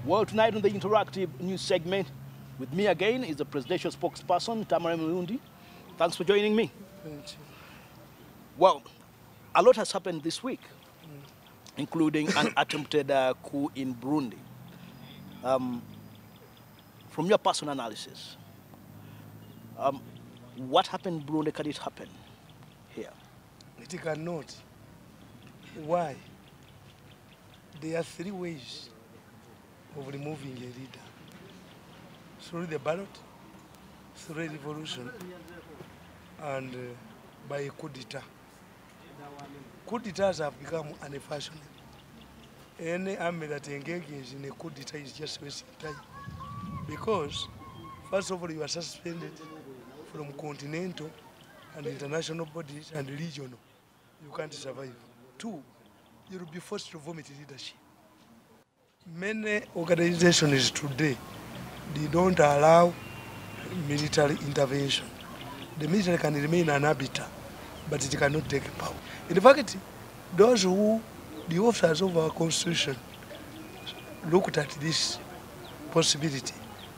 Well, tonight on the interactive news segment, with me again is the presidential spokesperson, Tamale Mirundi. Thanks for joining me. Thank you. Well, a lot has happened this week, including an attempted coup in Burundi. From your personal analysis, what happened in Burundi? Can it happen here? It cannot. Why? There are three ways of removing a leader: through the ballot, through a revolution, and by a coup d'etat. Coup d'etats have become unfashionable. Any army that engages in a coup d'etat is just wasting time. Because, first of all, you are suspended from continental and international bodies and regional. You can't survive. Two, you will be forced to vomit leadership. Many organizations today, they don't allow military intervention. The military can remain an arbiter, but it cannot take power. In fact, those who, the officers of our constitution, looked at this possibility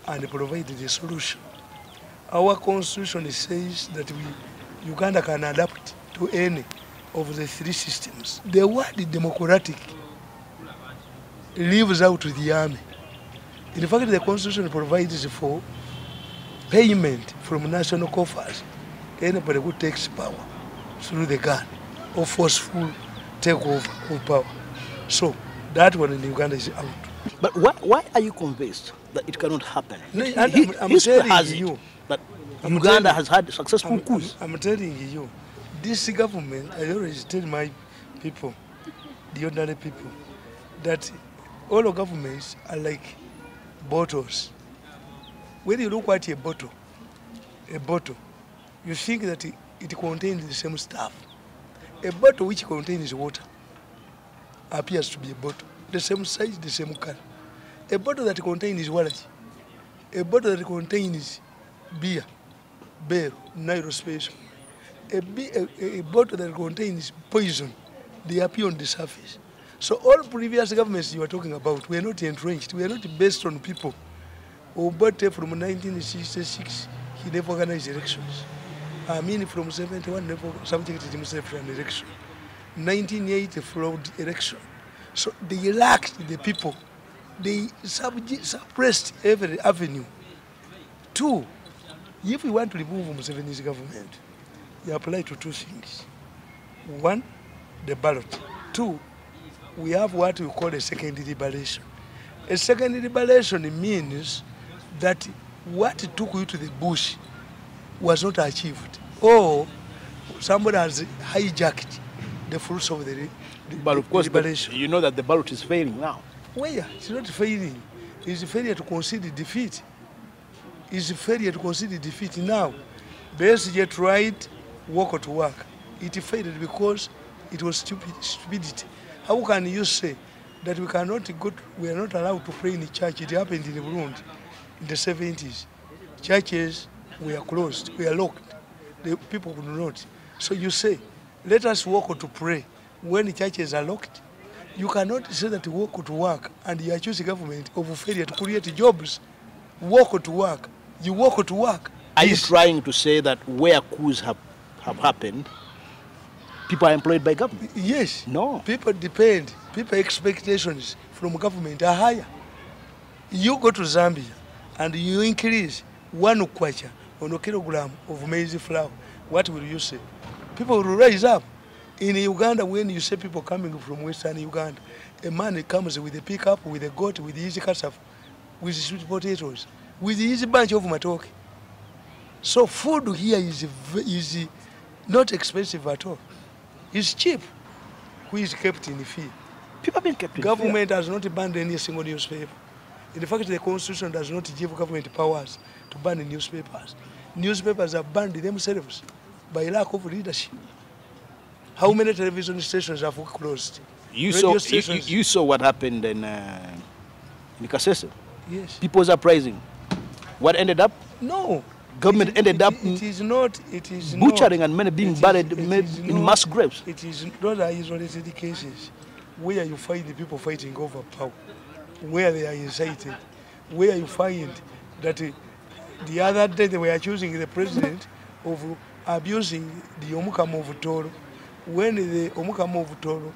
and provided a solution. Our constitution says that Uganda can adapt to any of the three systems. The word democratic leaves out the army. In fact, the constitution provides for payment from national coffers. Anybody who takes power through the gun or forceful takeover of power. So that one in Uganda is out. But why are you convinced that it cannot happen? I'm telling you that Uganda has had successful coups. I'm telling you, this government, I always tell my people, the ordinary people, that all governments are like bottles. When you look at a bottle, you think that it contains the same stuff. A bottle which contains water appears to be a bottle. The same size, the same color. A bottle that contains water, a bottle that contains beer, Nairo special, a bottle that contains poison, they appear on the surface. So all previous governments you are talking about were not entrenched, we are not based on people. Obote from 1966, he never organized elections. I mean from 71, never subjected himself to an election. 1980, fraud election. So they lacked the people. They suppressed every avenue. Two, if we want to remove Museveni's government, you apply to two things. One, the ballot. Two, we have what we call a second liberation. A second liberation means that what took you to the bush was not achieved, or somebody has hijacked the fruits of the But of course, liberation. you know that the ballot is failing now. Where? It's not failing. It's a failure to concede defeat. It's a failure to concede defeat. Now, BSJ tried work to work. It failed because it was stupidity. How can you say that we are not allowed to pray in the church? It happened in Burundi in the 70s. Churches were closed, were locked. The people could not. So you say, let us walk to pray when the churches are locked. You cannot say that walk to work and you are choosing government of failure to create jobs. Walk to work. You walk to work. Are you trying to say that where coups have happened, people are employed by government? Yes. No. People depend. People expectations from government are higher. You go to Zambia and you increase 1 kwacha on a kilogram of maize flour. What will you say? People will rise up. In Uganda, when you see people coming from Western Uganda, a man comes with a pickup, with a goat, with easy cassava, with sweet potatoes, with easy bunch of matoke. So food here is not expensive at all. It's cheap. Who is kept in fear? People have been kept in fear. Government has not banned any single newspaper. In fact, the constitution does not give government powers to ban newspapers. Newspapers are banned themselves by lack of leadership. How many television stations have closed? You saw what happened in Kasese. Yes. People are uprising. What ended up? No. Government ended up butchering and many being buried in mass graves. Those are isolated cases where you find the people fighting over power. where they are incited, where you find that the other day they were accusing the president of abusing the Omukama of Toro. When the Omukama of Toro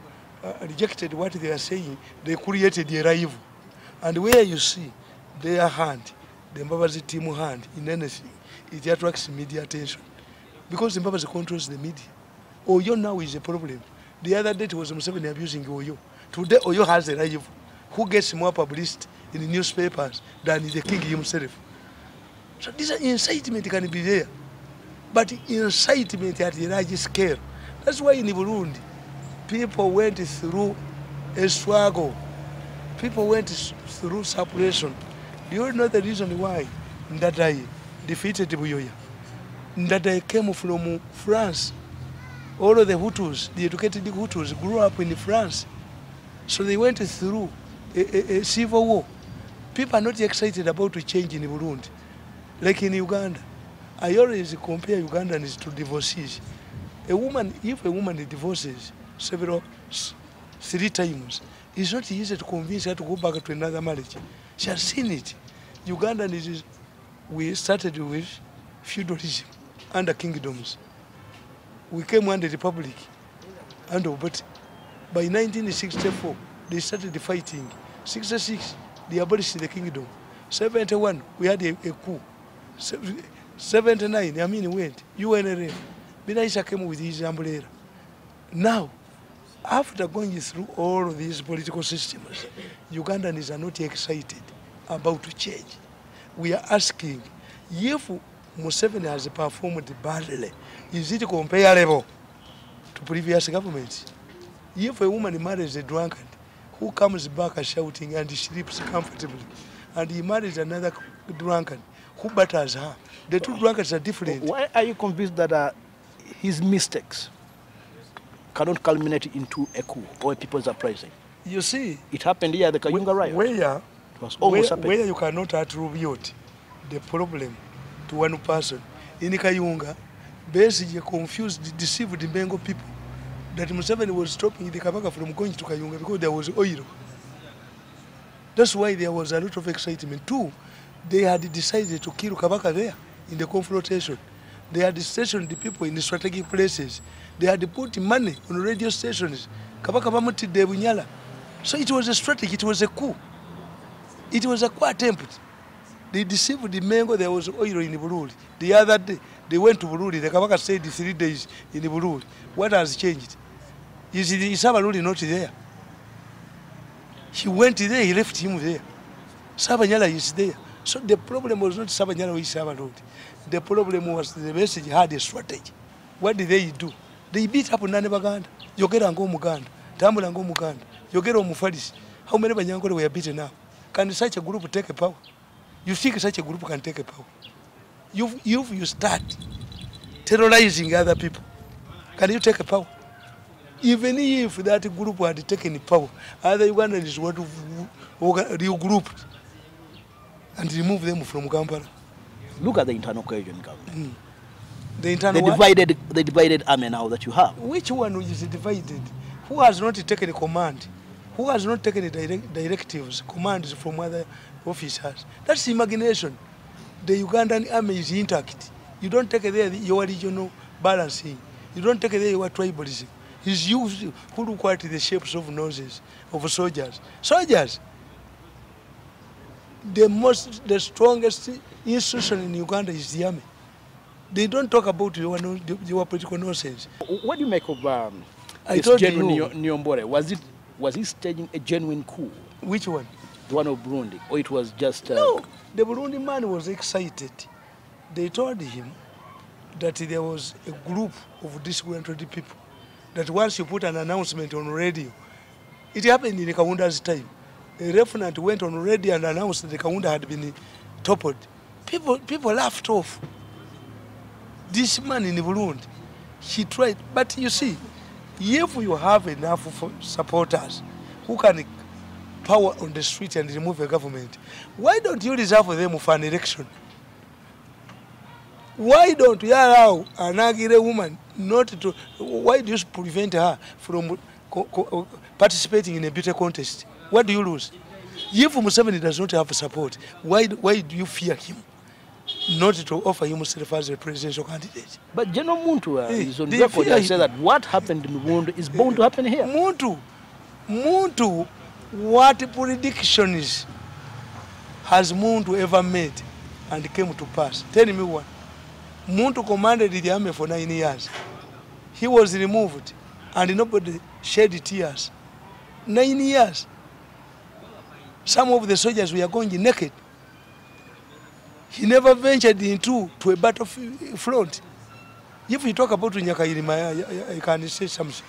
rejected what they are saying, they created a rival. And where you see their hand, the Mbabazi team hand in anything, it attracts media attention. Because Mbabazi controls the media. Oyo now is a problem. The other day it was Museveni abusing Oyo. Today Oyo has a rival who gets more publicity in the newspapers than the king himself. So this incitement can be there. But incitement at a large scale. That's why in Burundi, people went through a struggle. People went through separation. Do you know the reason why Ndadaye defeated Buyoya? Ndadaye came from France. All of the Hutus, the educated Hutus, grew up in France. So they went through a civil war. People are not excited about to change in Burundi. Like in Uganda. I always compare Ugandans to divorcees. A woman, if a woman divorces 3 times, it's not easy to convince her to go back to another marriage. She has seen it. Uganda we started with feudalism under kingdoms. We came under the republic, but by 1964 they started fighting. 66 they abolished the kingdom. 71 we had a coup. 79 Amin went. UNRM. Binaisa came with his umbrella. Now, after going through all of these political systems, Ugandans are not excited about to change. We are asking if Museveni has performed badly, is it comparable to previous governments? If a woman marries a drunkard who comes back shouting and sleeps comfortably, and he marries another drunkard who batters her, the two drunkards are different. Why are you convinced that his mistakes cannot culminate into a coup or a people's uprising? You see, it happened here at the Kayunga riot. Where you cannot attribute the problem to one person. In Kayunga, basically confused, deceived the Bengo people that Museveni was stopping the Kabaka from going to Kayunga because there was oil. That's why there was a lot of excitement. Too, they had decided to kill Kabaka there in the confrontation. They had stationed the people in the strategic places. They had put money on radio stations. Kabaka Bamuti de Bunyala. So it was a strategy, it was a coup. It was a coup attempt. They deceived the Mengo, there was oil in the Burundi. The other day, they went to Burundi. The Kabaka stayed 3 days in the Burundi. What has changed? Is Sabaluli not there? He went there, he left him there. Sabanyala is there. So the problem was not Sabanyala or Sabaluli. The problem was the message had a strategy. What did they do? They beat up Nane Baganda. Yogera Ngo Muganda. Tambula Ngo Muganda. Yogera Mufaris. How many Banyangole were beaten now? Can such a group take a power? You think such a group can take a power? You start terrorizing other people. Can you take a power? Even if that group had taken power, other Ugandans would have regrouped and remove them from Kampala. Look at the internal cohesion government. The internal the divided army now that you have. Which one is divided? Who has not taken a command? Who has not taken directives, commands from other officers? That's imagination. The Ugandan army is intact. You don't take there your regional balancing. You don't take there your tribalism. He's used who look at the shapes of noses of soldiers. Soldiers. The strongest institution in Uganda is the army. They don't talk about your political nonsense. What do you make of I told General you. Nyombore? Was he staging a genuine coup? Which one? The one of Burundi, or it was just? No, the Burundi man was excited. They told him that there was a group of disgruntled people. That once you put an announcement on radio, it happened in Kaunda's time. A referent went on radio and announced that the Kaunda had been toppled. People laughed off. This man in Burundi, he tried. But you see, if you have enough supporters who can power on the street and remove a government, why don't you reserve them for an election? Why don't you allow an Agire woman not to? Why do you prevent her from participating in a beauty contest? What do you lose? If Museveni does not have support, why do you fear him not to offer himself as a presidential candidate? But General Muntu is on they record fear and said him. that what happened in Burundi is bound to happen here. Muntu, what predictions has Muntu ever made and came to pass? Tell me one. Muntu commanded the army for 9 years. He was removed and nobody shed tears. 9 years. Some of the soldiers were going naked. He never ventured into a battlefront. If you talk about Nyakairima, I can say something.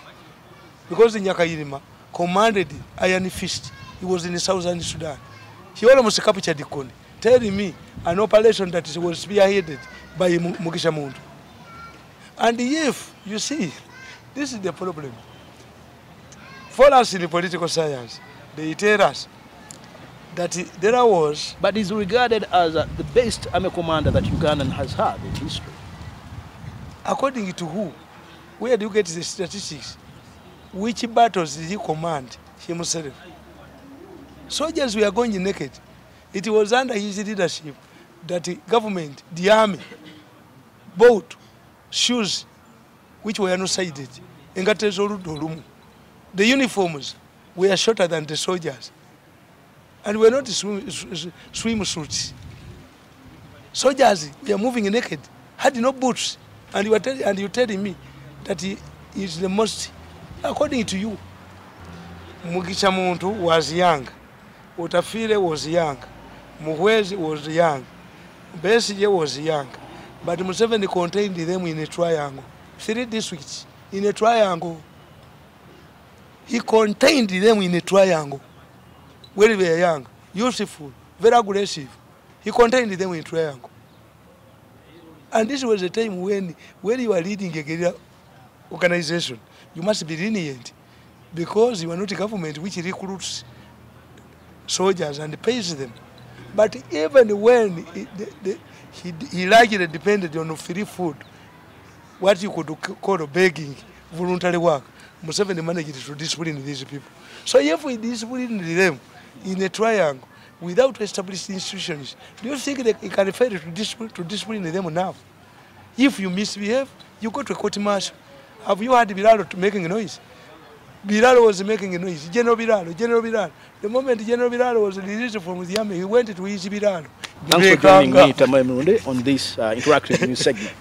Because Nyakairima commanded Iron Fist. He was in southern Sudan. He almost captured the Kony. Telling me an operation that was spearheaded by Mugisha Muntu. And if, you see, this is the problem. For us in the political science, they tell us that there was... But he's regarded as the best army commander that Ugandan has had in history. According to who? Where do you get the statistics? Which battles did he command himself? Soldiers were going naked. It was under his leadership that the government, the army, bought shoes which were not sided. The uniforms were shorter than the soldiers. And were not swim suits. Soldiers were moving naked, had no boots. And you're telling me that he is the most, according to you. Mugisha Muntu was young. Utafile was young. Muhwezi was young. Besigye was young. But Museveni contained them in a triangle. 3 districts in a triangle. He contained them in a triangle. When they were young, useful, very aggressive. He contained them in a triangle. And this was a time when you are leading a guerrilla organization, you must be lenient because you are not a government which recruits soldiers and pays them. But even when he largely depended on free food, what you could call begging, voluntary work, Museveni managed to discipline these people. So if we discipline them in a triangle without established institutions, do you think they can refer to discipline them now? If you misbehave, you go to a court martial. Have you heard Bilalo making a noise? Bilalo was making a noise. General Bilalo. The moment General Bilalo was released from the army, he went to his Bilalo. Thanks for joining me, Tamale Mirundi, on this interactive news segment.